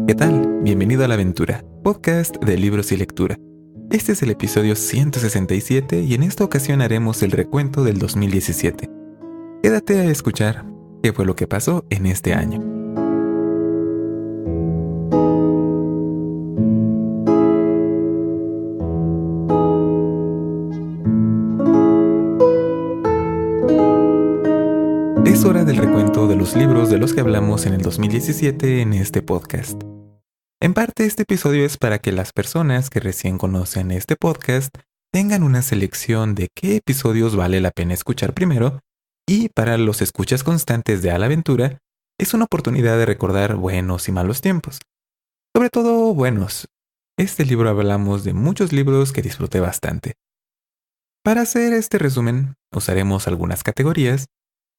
¿Qué tal? Bienvenido a La Aventura, podcast de libros y lectura. Este es el episodio 167 y en esta ocasión haremos el recuento del 2017. Quédate a escuchar qué fue lo que pasó en este año. Es hora del recuento de los libros de los que hablamos en el 2017 en este podcast. En parte, este episodio es para que las personas que recién conocen este podcast tengan una selección de qué episodios vale la pena escuchar primero, y para los escuchas constantes de A la Aventura, es una oportunidad de recordar buenos y malos tiempos. Sobre todo buenos. Este libro hablamos de muchos libros que disfruté bastante. Para hacer este resumen, usaremos algunas categorías,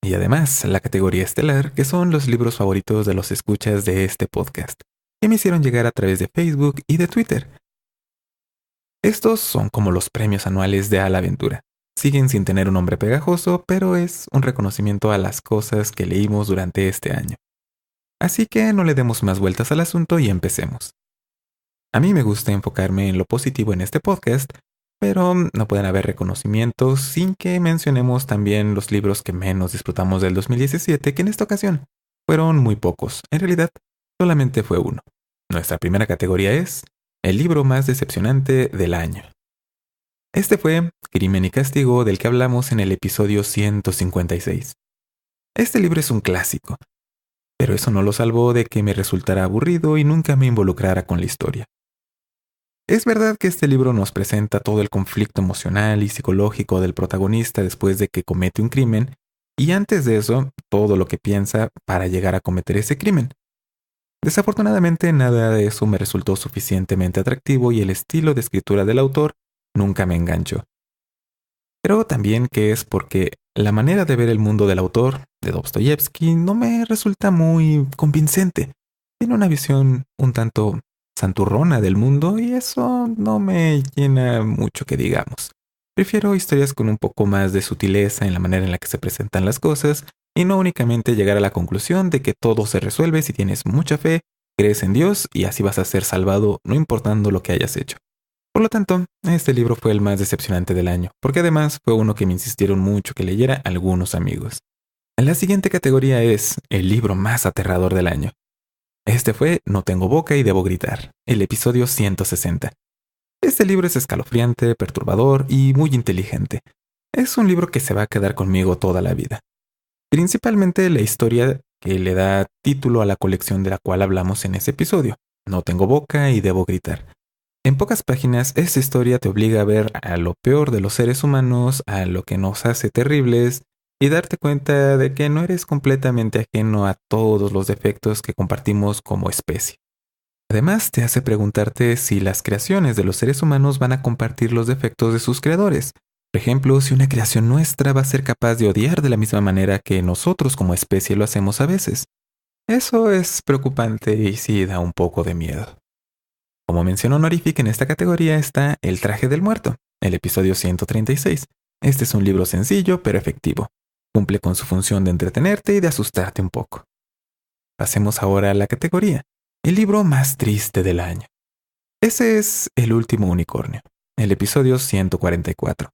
y además la categoría estelar, que son los libros favoritos de los escuchas de este podcast, que me hicieron llegar a través de Facebook y de Twitter. Estos son como los premios anuales de A la Aventura. Siguen sin tener un nombre pegajoso, pero es un reconocimiento a las cosas que leímos durante este año. Así que no le demos más vueltas al asunto y empecemos. A mí me gusta enfocarme en lo positivo en este podcast, pero no pueden haber reconocimientos sin que mencionemos también los libros que menos disfrutamos del 2017, que en esta ocasión fueron muy pocos. En realidad, solamente fue uno. Nuestra primera categoría es el libro más decepcionante del año. Este fue Crimen y Castigo, del que hablamos en el episodio 156. Este libro es un clásico, pero eso no lo salvó de que me resultara aburrido y nunca me involucrara con la historia. Es verdad que este libro nos presenta todo el conflicto emocional y psicológico del protagonista después de que comete un crimen, y antes de eso, todo lo que piensa para llegar a cometer ese crimen. Desafortunadamente, nada de eso me resultó suficientemente atractivo y el estilo de escritura del autor nunca me enganchó. Pero también que es porque la manera de ver el mundo del autor, de Dostoyevsky, no me resulta muy convincente. Tiene una visión un tanto santurrona del mundo y eso no me llena mucho que digamos. Prefiero historias con un poco más de sutileza en la manera en la que se presentan las cosas y no únicamente llegar a la conclusión de que todo se resuelve si tienes mucha fe, crees en Dios y así vas a ser salvado no importando lo que hayas hecho. Por lo tanto, este libro fue el más decepcionante del año, porque además fue uno que me insistieron mucho que leyera algunos amigos. La siguiente categoría es el libro más aterrador del año. Este fue No tengo boca y debo gritar, el episodio 160. Este libro es escalofriante, perturbador y muy inteligente. Es un libro que se va a quedar conmigo toda la vida. Principalmente la historia que le da título a la colección de la cual hablamos en ese episodio. No tengo boca y debo gritar. En pocas páginas, esta historia te obliga a ver a lo peor de los seres humanos, a lo que nos hace terribles, y darte cuenta de que no eres completamente ajeno a todos los defectos que compartimos como especie. Además, te hace preguntarte si las creaciones de los seres humanos van a compartir los defectos de sus creadores. Por ejemplo, si una creación nuestra va a ser capaz de odiar de la misma manera que nosotros como especie lo hacemos a veces. Eso es preocupante y sí da un poco de miedo. Como mención honorífica en esta categoría está El traje del muerto, el episodio 136. Este es un libro sencillo pero efectivo. Cumple con su función de entretenerte y de asustarte un poco. Pasemos ahora a la categoría el libro más triste del año. Ese es El último unicornio, el episodio 144.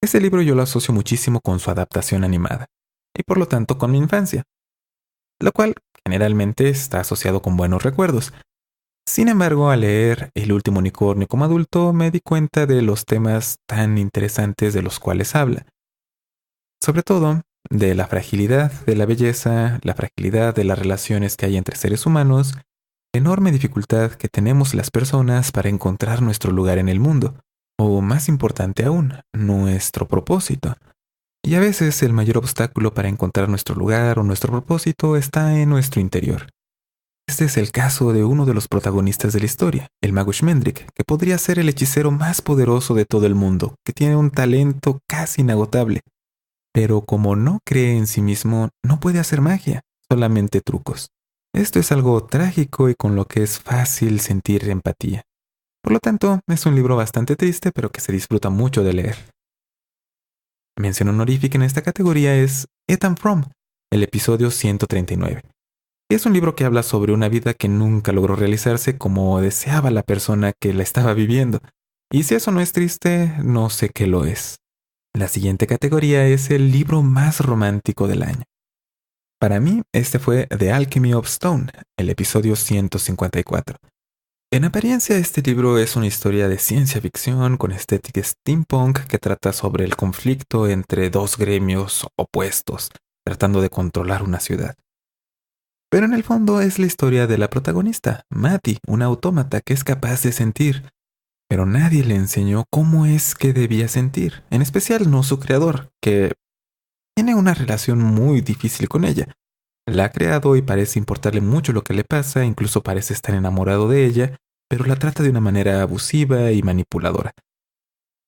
Este libro yo lo asocio muchísimo con su adaptación animada, y por lo tanto con mi infancia, lo cual generalmente está asociado con buenos recuerdos. Sin embargo, al leer El último unicornio como adulto, me di cuenta de los temas tan interesantes de los cuales habla. Sobre todo, de la fragilidad de la belleza, la fragilidad de las relaciones que hay entre seres humanos, la enorme dificultad que tenemos las personas para encontrar nuestro lugar en el mundo, o más importante aún, nuestro propósito. Y a veces el mayor obstáculo para encontrar nuestro lugar o nuestro propósito está en nuestro interior. Este es el caso de uno de los protagonistas de la historia, el mago Schmendrick, que podría ser el hechicero más poderoso de todo el mundo, que tiene un talento casi inagotable. Pero como no cree en sí mismo, no puede hacer magia, solamente trucos. Esto es algo trágico y con lo que es fácil sentir empatía. Por lo tanto, es un libro bastante triste, pero que se disfruta mucho de leer. Mención honorífica en esta categoría es Ethan Frome, el episodio 139. Y es un libro que habla sobre una vida que nunca logró realizarse como deseaba la persona que la estaba viviendo. Y si eso no es triste, no sé qué lo es. La siguiente categoría es el libro más romántico del año. Para mí, este fue The Alchemy of Stone, el episodio 154. En apariencia, este libro es una historia de ciencia ficción con estética steampunk que trata sobre el conflicto entre dos gremios opuestos, tratando de controlar una ciudad. Pero en el fondo es la historia de la protagonista, Matty, una autómata que es capaz de sentir, pero nadie le enseñó cómo es que debía sentir, en especial no su creador, que tiene una relación muy difícil con ella. La ha creado y parece importarle mucho lo que le pasa, incluso parece estar enamorado de ella, pero la trata de una manera abusiva y manipuladora.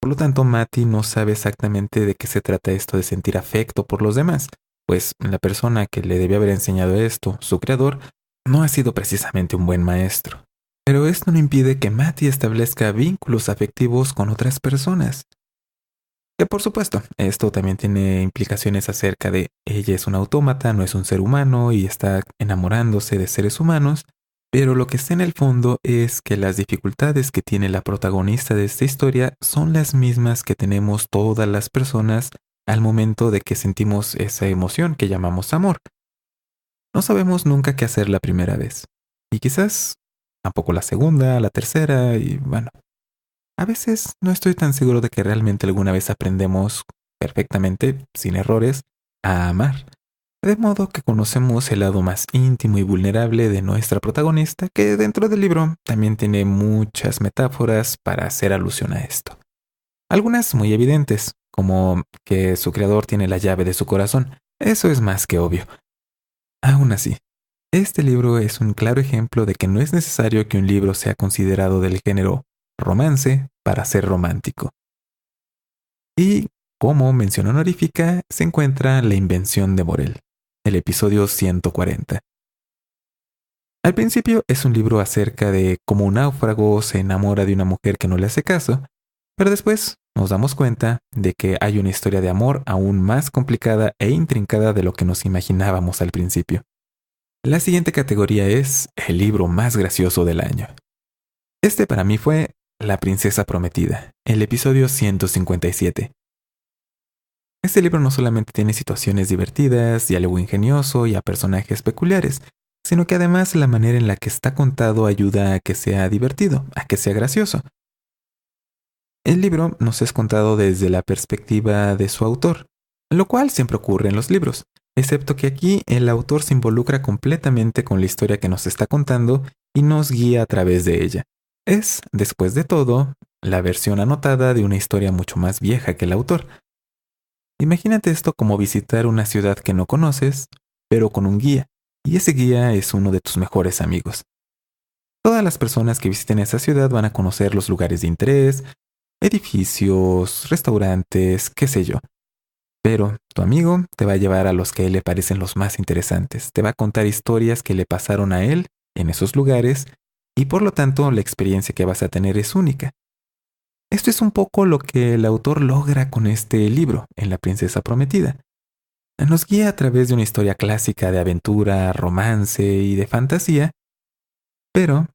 Por lo tanto, Matty no sabe exactamente de qué se trata esto de sentir afecto por los demás, pues la persona que le debió haber enseñado esto, su creador, no ha sido precisamente un buen maestro. Pero esto no impide que Matty establezca vínculos afectivos con otras personas. Que por supuesto, esto también tiene implicaciones acerca de ella es un autómata, no es un ser humano y está enamorándose de seres humanos, pero lo que está en el fondo es que las dificultades que tiene la protagonista de esta historia son las mismas que tenemos todas las personas al momento de que sentimos esa emoción que llamamos amor. No sabemos nunca qué hacer la primera vez, y quizás tampoco la segunda, la tercera, y bueno, a veces no estoy tan seguro de que realmente alguna vez aprendemos perfectamente, sin errores, a amar. De modo que conocemos el lado más íntimo y vulnerable de nuestra protagonista, que dentro del libro también tiene muchas metáforas para hacer alusión a esto. Algunas muy evidentes, como que su creador tiene la llave de su corazón. Eso es más que obvio. Aún así, este libro es un claro ejemplo de que no es necesario que un libro sea considerado del género romance para ser romántico. Y, como mención honorífica, se encuentra La invención de Morel, el episodio 140. Al principio es un libro acerca de cómo un náufrago se enamora de una mujer que no le hace caso, pero después nos damos cuenta de que hay una historia de amor aún más complicada e intrincada de lo que nos imaginábamos al principio. La siguiente categoría es el libro más gracioso del año. Este para mí fue La princesa prometida, el episodio 157. Este libro no solamente tiene situaciones divertidas, diálogo ingenioso y a personajes peculiares, sino que además la manera en la que está contado ayuda a que sea divertido, a que sea gracioso. El libro nos es contado desde la perspectiva de su autor, lo cual siempre ocurre en los libros, excepto que aquí el autor se involucra completamente con la historia que nos está contando y nos guía a través de ella. Es, después de todo, la versión anotada de una historia mucho más vieja que el autor. Imagínate esto como visitar una ciudad que no conoces, pero con un guía, y ese guía es uno de tus mejores amigos. Todas las personas que visiten esa ciudad van a conocer los lugares de interés, edificios, restaurantes, qué sé yo. Pero tu amigo te va a llevar a los que a él le parecen los más interesantes. Te va a contar historias que le pasaron a él en esos lugares y por lo tanto la experiencia que vas a tener es única. Esto es un poco lo que el autor logra con este libro, en La princesa prometida. Nos guía a través de una historia clásica de aventura, romance y de fantasía, pero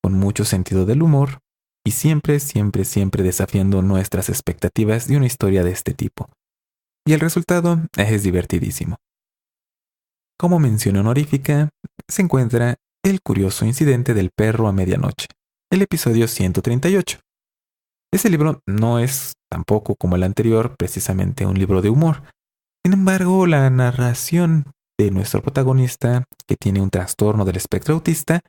con mucho sentido del humor y siempre, siempre, siempre desafiando nuestras expectativas de una historia de este tipo. Y el resultado es divertidísimo. Como mención honorífica, se encuentra El curioso incidente del perro a medianoche, el episodio 138. Ese libro no es tampoco como el anterior precisamente un libro de humor. Sin embargo, la narración de nuestro protagonista, que tiene un trastorno del espectro autista,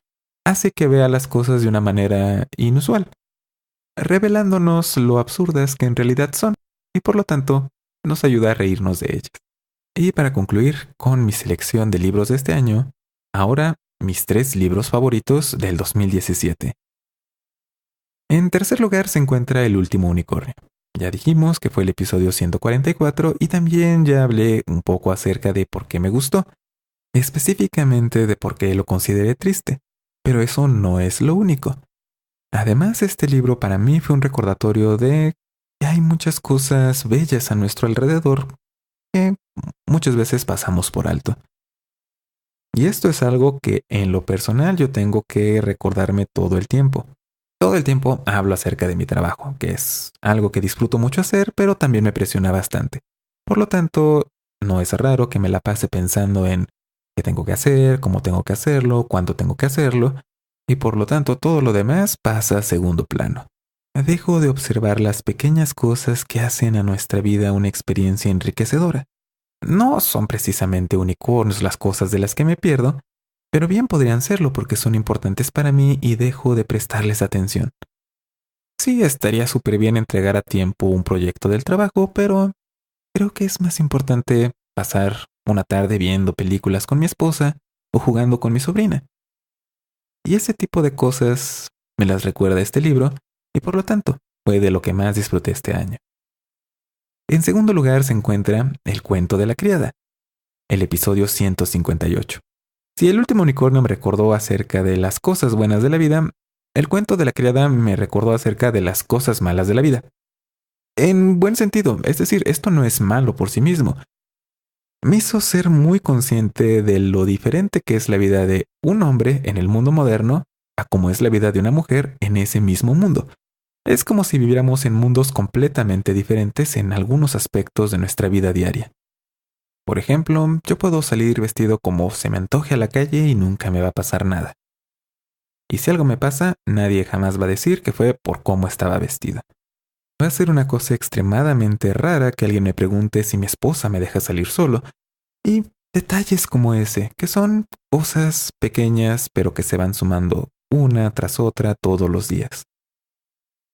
hace que vea las cosas de una manera inusual, revelándonos lo absurdas que en realidad son, y por lo tanto nos ayuda a reírnos de ellas. Y para concluir con mi selección de libros de este año, ahora mis 3 libros favoritos del 2017. En tercer lugar se encuentra El último unicornio. Ya dijimos que fue el episodio 144 y también ya hablé un poco acerca de por qué me gustó, específicamente de por qué lo consideré triste, pero eso no es lo único. Además, este libro para mí fue un recordatorio de que hay muchas cosas bellas a nuestro alrededor que muchas veces pasamos por alto. Y esto es algo que en lo personal yo tengo que recordarme todo el tiempo. Todo el tiempo hablo acerca de mi trabajo, que es algo que disfruto mucho hacer, pero también me presiona bastante. Por lo tanto, no es raro que me la pase pensando en qué tengo que hacer, cómo tengo que hacerlo, cuánto tengo que hacerlo, y por lo tanto todo lo demás pasa a segundo plano. Dejo de observar las pequeñas cosas que hacen a nuestra vida una experiencia enriquecedora. No son precisamente unicornios las cosas de las que me pierdo, pero bien podrían serlo porque son importantes para mí y dejo de prestarles atención. Sí, estaría súper bien entregar a tiempo un proyecto del trabajo, pero creo que es más importante pasar una tarde viendo películas con mi esposa o jugando con mi sobrina. Y ese tipo de cosas me las recuerda este libro y por lo tanto fue de lo que más disfruté este año. En segundo lugar se encuentra El cuento de la criada, el episodio 158. Si el último unicornio me recordó acerca de las cosas buenas de la vida, el cuento de la criada me recordó acerca de las cosas malas de la vida. En buen sentido, es decir, esto no es malo por sí mismo. Me hizo ser muy consciente de lo diferente que es la vida de un hombre en el mundo moderno a cómo es la vida de una mujer en ese mismo mundo. Es como si viviéramos en mundos completamente diferentes en algunos aspectos de nuestra vida diaria. Por ejemplo, yo puedo salir vestido como se me antoje a la calle y nunca me va a pasar nada. Y si algo me pasa, nadie jamás va a decir que fue por cómo estaba vestido. Va a ser una cosa extremadamente rara que alguien me pregunte si mi esposa me deja salir solo. Y detalles como ese, que son cosas pequeñas pero que se van sumando una tras otra todos los días.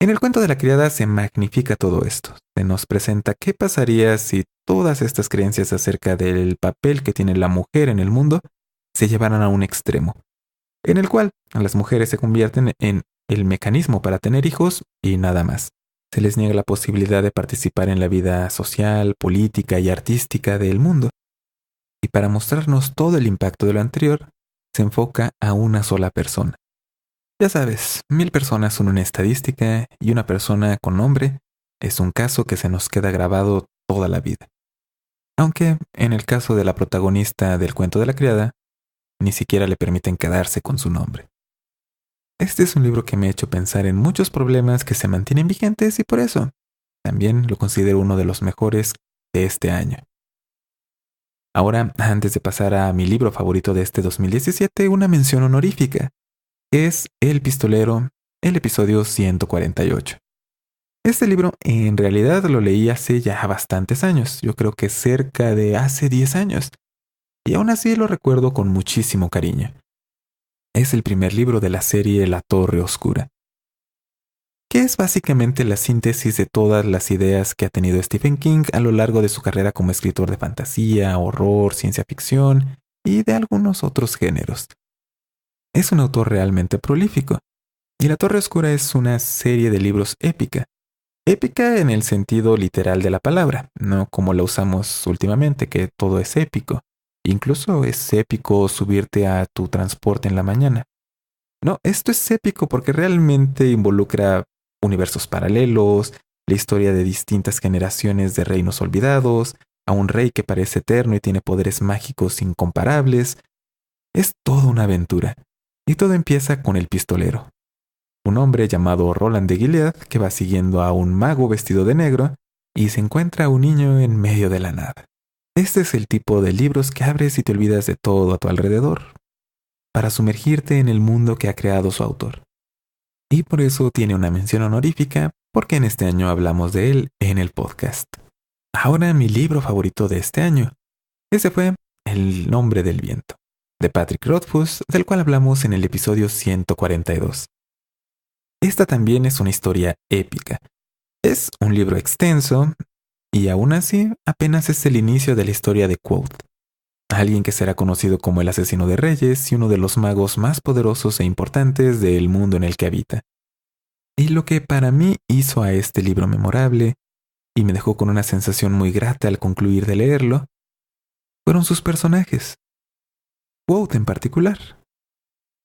En el cuento de la criada se magnifica todo esto. Se nos presenta qué pasaría si todas estas creencias acerca del papel que tiene la mujer en el mundo se llevaran a un extremo, en el cual las mujeres se convierten en el mecanismo para tener hijos y nada más. Se les niega la posibilidad de participar en la vida social, política y artística del mundo. Y para mostrarnos todo el impacto de lo anterior, se enfoca a una sola persona. Ya sabes, 1000 personas son una estadística y una persona con nombre es un caso que se nos queda grabado toda la vida. Aunque, en el caso de la protagonista del cuento de la criada, ni siquiera le permiten quedarse con su nombre. Este es un libro que me ha hecho pensar en muchos problemas que se mantienen vigentes y por eso también lo considero uno de los mejores de este año. Ahora, antes de pasar a mi libro favorito de este 2017, una mención honorífica. Es El Pistolero, el episodio 148. Este libro en realidad lo leí hace ya bastantes años, yo creo que cerca de hace 10 años, y aún así lo recuerdo con muchísimo cariño. Es el primer libro de la serie La Torre Oscura, que es básicamente la síntesis de todas las ideas que ha tenido Stephen King a lo largo de su carrera como escritor de fantasía, horror, ciencia ficción y de algunos otros géneros. Es un autor realmente prolífico, y La Torre Oscura es una serie de libros épica. Épica en el sentido literal de la palabra, no como la usamos últimamente, que todo es épico. Incluso es épico subirte a tu transporte en la mañana. No, esto es épico porque realmente involucra universos paralelos, la historia de distintas generaciones de reinos olvidados, a un rey que parece eterno y tiene poderes mágicos incomparables. Es toda una aventura. Y todo empieza con el pistolero, un hombre llamado Roland de Gilead que va siguiendo a un mago vestido de negro y se encuentra a un niño en medio de la nada. Este es el tipo de libros que abres y te olvidas de todo a tu alrededor, para sumergirte en el mundo que ha creado su autor. Y por eso tiene una mención honorífica, porque en este año hablamos de él en el podcast. Ahora mi libro favorito de este año. Ese fue El nombre del viento, de Patrick Rothfuss, del cual hablamos en el episodio 142. Esta también es una historia épica. Es un libro extenso y aún así apenas es el inicio de la historia de Quoth, alguien que será conocido como el asesino de reyes y uno de los magos más poderosos e importantes del mundo en el que habita. Y lo que para mí hizo a este libro memorable y me dejó con una sensación muy grata al concluir de leerlo, fueron sus personajes. Quoth en particular.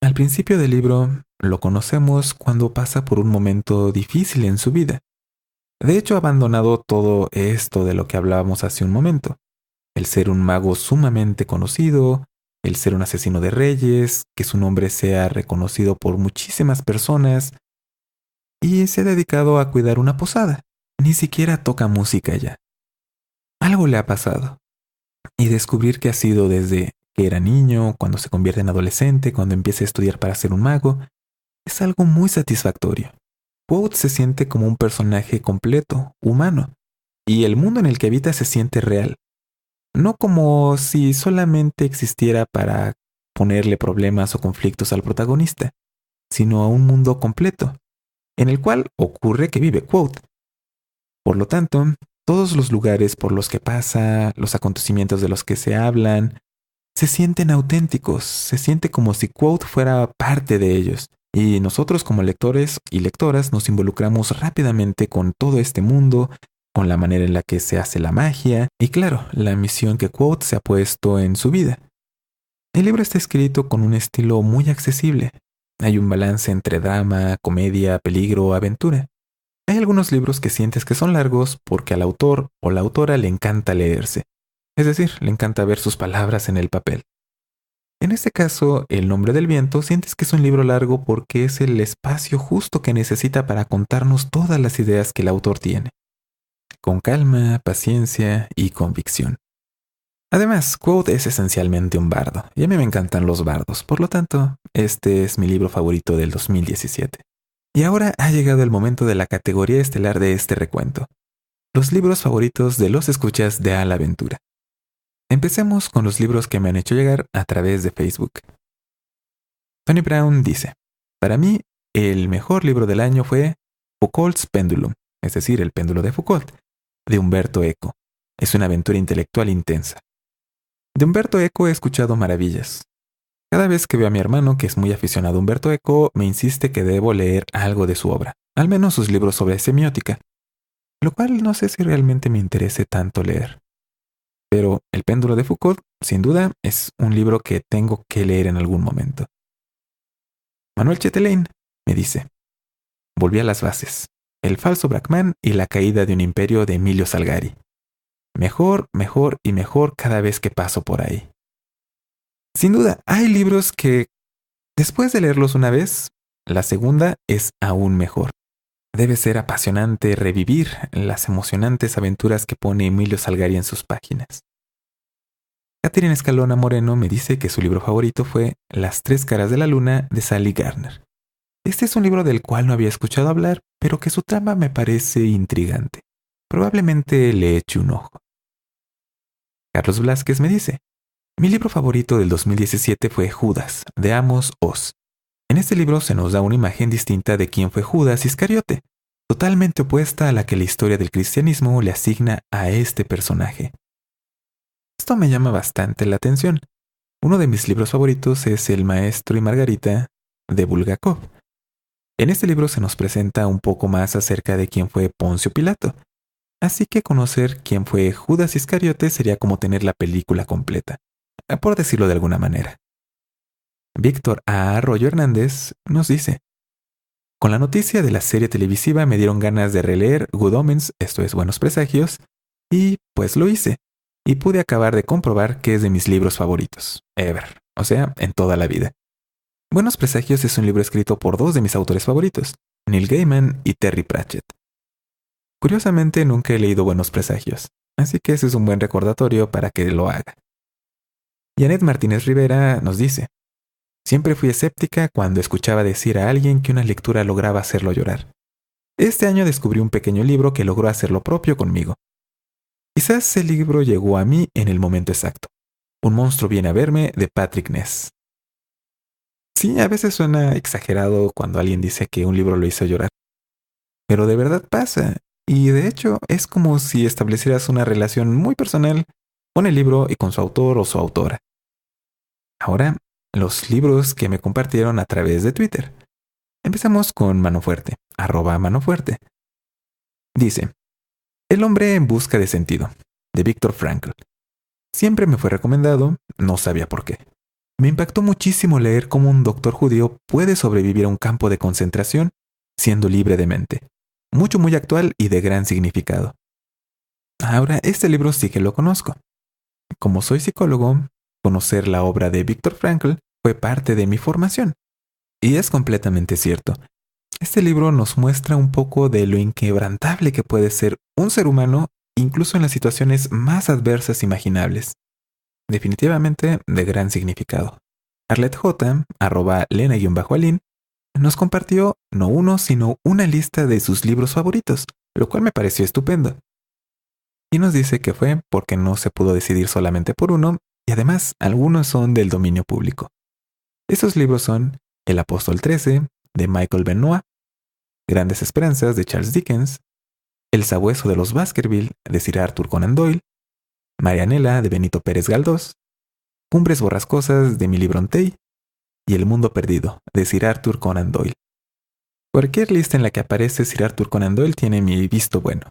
Al principio del libro lo conocemos cuando pasa por un momento difícil en su vida. De hecho, ha abandonado todo esto de lo que hablábamos hace un momento. El ser un mago sumamente conocido, el ser un asesino de reyes, que su nombre sea reconocido por muchísimas personas, y se ha dedicado a cuidar una posada. Ni siquiera toca música ya. Algo le ha pasado. Y descubrir que ha sido desde que era niño, cuando se convierte en adolescente, cuando empieza a estudiar para ser un mago, es algo muy satisfactorio. Quoth se siente como un personaje completo, humano, y el mundo en el que habita se siente real. No como si solamente existiera para ponerle problemas o conflictos al protagonista, sino a un mundo completo, en el cual ocurre que vive Quoth. Por lo tanto, todos los lugares por los que pasa, los acontecimientos de los que se hablan, se sienten auténticos, se siente como si Quoth fuera parte de ellos. Y nosotros como lectores y lectoras nos involucramos rápidamente con todo este mundo, con la manera en la que se hace la magia y claro, la misión que Quoth se ha puesto en su vida. El libro está escrito con un estilo muy accesible. Hay un balance entre drama, comedia, peligro, aventura. Hay algunos libros que sientes que son largos porque al autor o la autora le encanta leerse. Es decir, le encanta ver sus palabras en el papel. En este caso, El nombre del viento, sientes que es un libro largo porque es el espacio justo que necesita para contarnos todas las ideas que el autor tiene. Con calma, paciencia y convicción. Además, Quoth es esencialmente un bardo, y a mí me encantan los bardos, por lo tanto, este es mi libro favorito del 2017. Y ahora ha llegado el momento de la categoría estelar de este recuento. Los libros favoritos de los escuchas de A la Aventura. Empecemos con los libros que me han hecho llegar a través de Facebook. Tony Brown dice, para mí, el mejor libro del año fue Foucault's Pendulum, es decir, El péndulo de Foucault, de Umberto Eco. Es una aventura intelectual intensa. De Umberto Eco he escuchado maravillas. Cada vez que veo a mi hermano, que es muy aficionado a Umberto Eco, me insiste que debo leer algo de su obra, al menos sus libros sobre semiótica, lo cual no sé si realmente me interese tanto leer. Pero El péndulo de Foucault, sin duda, es un libro que tengo que leer en algún momento. Manuel Chetelain me dice, volví a las bases, El falso Brahman y la caída de un imperio de Emilio Salgari. Mejor, mejor y mejor cada vez que paso por ahí. Sin duda, hay libros que, después de leerlos una vez, la segunda es aún mejor. Debe ser apasionante revivir las emocionantes aventuras que pone Emilio Salgari en sus páginas. Catherine Escalona Moreno me dice que su libro favorito fue Las tres caras de la luna de Sally Garner. Este es un libro del cual no había escuchado hablar, pero que su trama me parece intrigante. Probablemente le eche un ojo. Carlos Blázquez me dice, mi libro favorito del 2017 fue Judas, de Amos Oz. En este libro se nos da una imagen distinta de quién fue Judas Iscariote, totalmente opuesta a la que la historia del cristianismo le asigna a este personaje. Esto me llama bastante la atención. Uno de mis libros favoritos es El maestro y Margarita, de Bulgakov. En este libro se nos presenta un poco más acerca de quién fue Poncio Pilato, así que conocer quién fue Judas Iscariote sería como tener la película completa, por decirlo de alguna manera. Víctor A. Arroyo Hernández nos dice, con la noticia de la serie televisiva me dieron ganas de releer Good Omens, esto es Buenos Presagios, y pues lo hice, y pude acabar de comprobar que es de mis libros favoritos, ever, o sea, en toda la vida. Buenos Presagios es un libro escrito por dos de mis autores favoritos, Neil Gaiman y Terry Pratchett. Curiosamente nunca he leído Buenos Presagios, así que ese es un buen recordatorio para que lo haga. Janet Martínez Rivera nos dice, siempre fui escéptica cuando escuchaba decir a alguien que una lectura lograba hacerlo llorar. Este año descubrí un pequeño libro que logró hacer lo propio conmigo. Quizás el libro llegó a mí en el momento exacto. Un monstruo viene a verme, de Patrick Ness. Sí, a veces suena exagerado cuando alguien dice que un libro lo hizo llorar. Pero de verdad pasa. Y de hecho es como si establecieras una relación muy personal con el libro y con su autor o su autora. Ahora, los libros que me compartieron a través de Twitter. Empezamos con Manofuerte, @Manofuerte. Dice, El hombre en busca de sentido, de Viktor Frankl. Siempre me fue recomendado, no sabía por qué. Me impactó muchísimo leer cómo un doctor judío puede sobrevivir a un campo de concentración siendo libre de mente. Mucho, muy actual y de gran significado. Ahora, este libro sí que lo conozco. Como soy psicólogo, conocer la obra de Viktor Frankl fue parte de mi formación. Y es completamente cierto. Este libro nos muestra un poco de lo inquebrantable que puede ser un ser humano, incluso en las situaciones más adversas imaginables. Definitivamente de gran significado. Arlette J., @Lena_Alin, nos compartió no uno, sino una lista de sus libros favoritos, lo cual me pareció estupendo. Y nos dice que fue porque no se pudo decidir solamente por uno, y además algunos son del dominio público. Esos libros son El Apóstol 13, de Michael Benoit, Grandes Esperanzas, de Charles Dickens, El Sabueso de los Baskerville, de Sir Arthur Conan Doyle, Marianela, de Benito Pérez Galdós, Cumbres Borrascosas, de Emily Brontë, y El Mundo Perdido, de Sir Arthur Conan Doyle. Cualquier lista en la que aparece Sir Arthur Conan Doyle tiene mi visto bueno.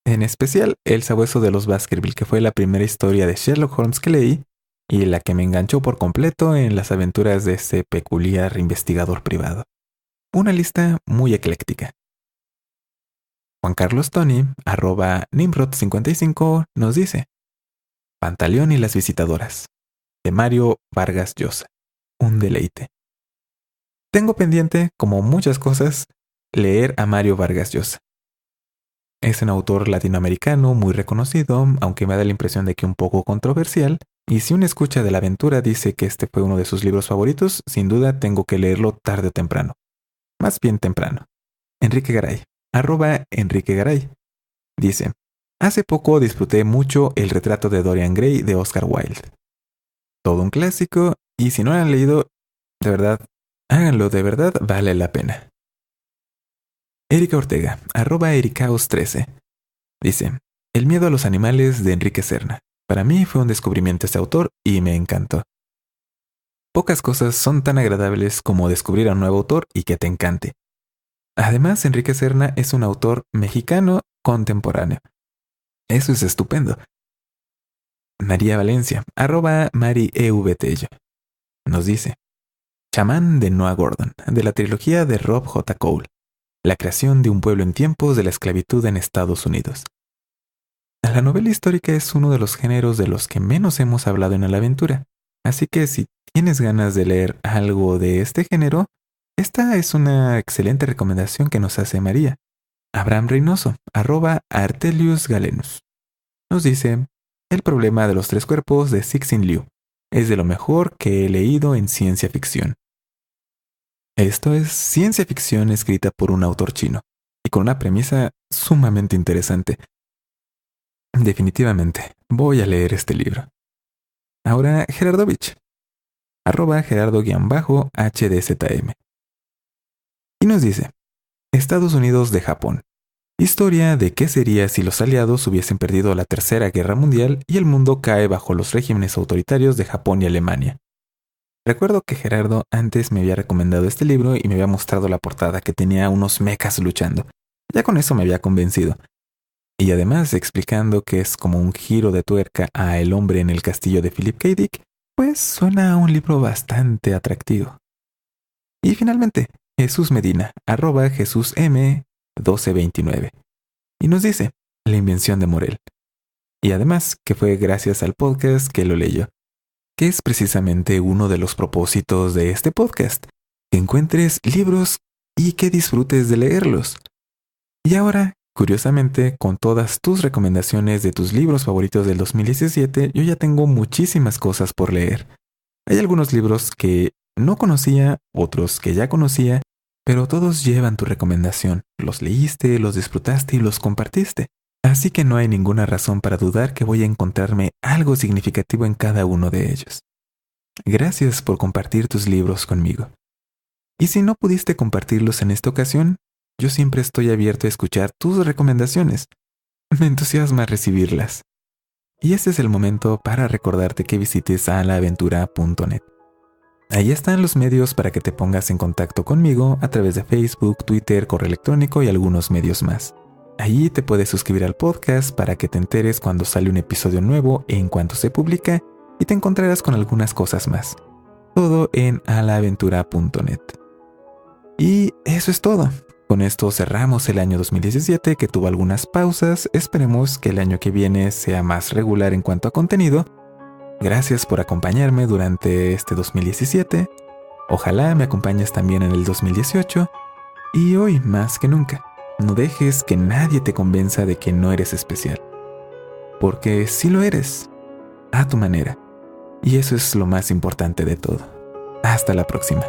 En especial, El Sabueso de los Baskerville, que fue la primera historia de Sherlock Holmes que leí y la que me enganchó por completo en las aventuras de este peculiar investigador privado. Una lista muy ecléctica. Juan Carlos Tony, @Nimrod55, nos dice Pantaleón y las visitadoras, de Mario Vargas Llosa. Un deleite. Tengo pendiente, como muchas cosas, leer a Mario Vargas Llosa. Es un autor latinoamericano muy reconocido, aunque me da la impresión de que un poco controversial, y si una escucha de la aventura dice que este fue uno de sus libros favoritos, sin duda tengo que leerlo tarde o temprano. Más bien temprano. Enrique Garay, @Enrique Garay, dice: hace poco disfruté mucho El retrato de Dorian Gray de Oscar Wilde. Todo un clásico, y si no lo han leído, de verdad, háganlo, de verdad vale la pena. Erika Ortega, @Ericaos13, dice: El miedo a los animales, de Enrique Serna. Para mí fue un descubrimiento este autor y me encantó. Pocas cosas son tan agradables como descubrir a un nuevo autor y que te encante. Además, Enrique Serna es un autor mexicano contemporáneo. Eso es estupendo. María Valencia, @MariEVTello, nos dice: Chamán, de Noah Gordon, de la trilogía de Rob J. Cole. La creación de un pueblo en tiempos de la esclavitud en Estados Unidos. La novela histórica es uno de los géneros de los que menos hemos hablado en la aventura, así que si tienes ganas de leer algo de este género, esta es una excelente recomendación que nos hace María. Abraham Reynoso, @Artelius Galenus, nos dice: El problema de los tres cuerpos, de Cixin Liu. Es de lo mejor que he leído en ciencia ficción. Esto es ciencia ficción escrita por un autor chino y con una premisa sumamente interesante. Definitivamente, voy a leer este libro. Ahora, Gerardovich, @Gerardo_HDZM. Y nos dice: Estados Unidos de Japón. Historia de qué sería si los aliados hubiesen perdido la Tercera Guerra Mundial y el mundo cae bajo los regímenes autoritarios de Japón y Alemania. Recuerdo que Gerardo antes me había recomendado este libro y me había mostrado la portada que tenía unos mechas luchando. Ya con eso me había convencido. Y además explicando que es como un giro de tuerca a El hombre en el castillo de Philip K. Dick, pues suena a un libro bastante atractivo. Y finalmente, Jesús Medina, @JesusM1229, y nos dice: La invención de Morel. Y además que fue gracias al podcast que lo leyó, que es precisamente uno de los propósitos de este podcast, que encuentres libros y que disfrutes de leerlos. Y ahora, curiosamente, con todas tus recomendaciones de tus libros favoritos del 2017, yo ya tengo muchísimas cosas por leer. Hay algunos libros que no conocía, otros que ya conocía, pero todos llevan tu recomendación. Los leíste, los disfrutaste y los compartiste. Así que no hay ninguna razón para dudar que voy a encontrarme algo significativo en cada uno de ellos. Gracias por compartir tus libros conmigo. Y si no pudiste compartirlos en esta ocasión, yo siempre estoy abierto a escuchar tus recomendaciones. Me entusiasma recibirlas. Y este es el momento para recordarte que visites alaventura.net. Ahí están los medios para que te pongas en contacto conmigo a través de Facebook, Twitter, correo electrónico y algunos medios más. Allí te puedes suscribir al podcast para que te enteres cuando sale un episodio nuevo en cuanto se publica, y te encontrarás con algunas cosas más. Todo en alaventura.net. Y eso es todo. Con esto cerramos el año 2017, que tuvo algunas pausas. Esperemos que el año que viene sea más regular en cuanto a contenido. Gracias por acompañarme durante este 2017. Ojalá me acompañes también en el 2018. Y hoy más que nunca, no dejes que nadie te convenza de que no eres especial. Porque sí lo eres, a tu manera. Y eso es lo más importante de todo. Hasta la próxima.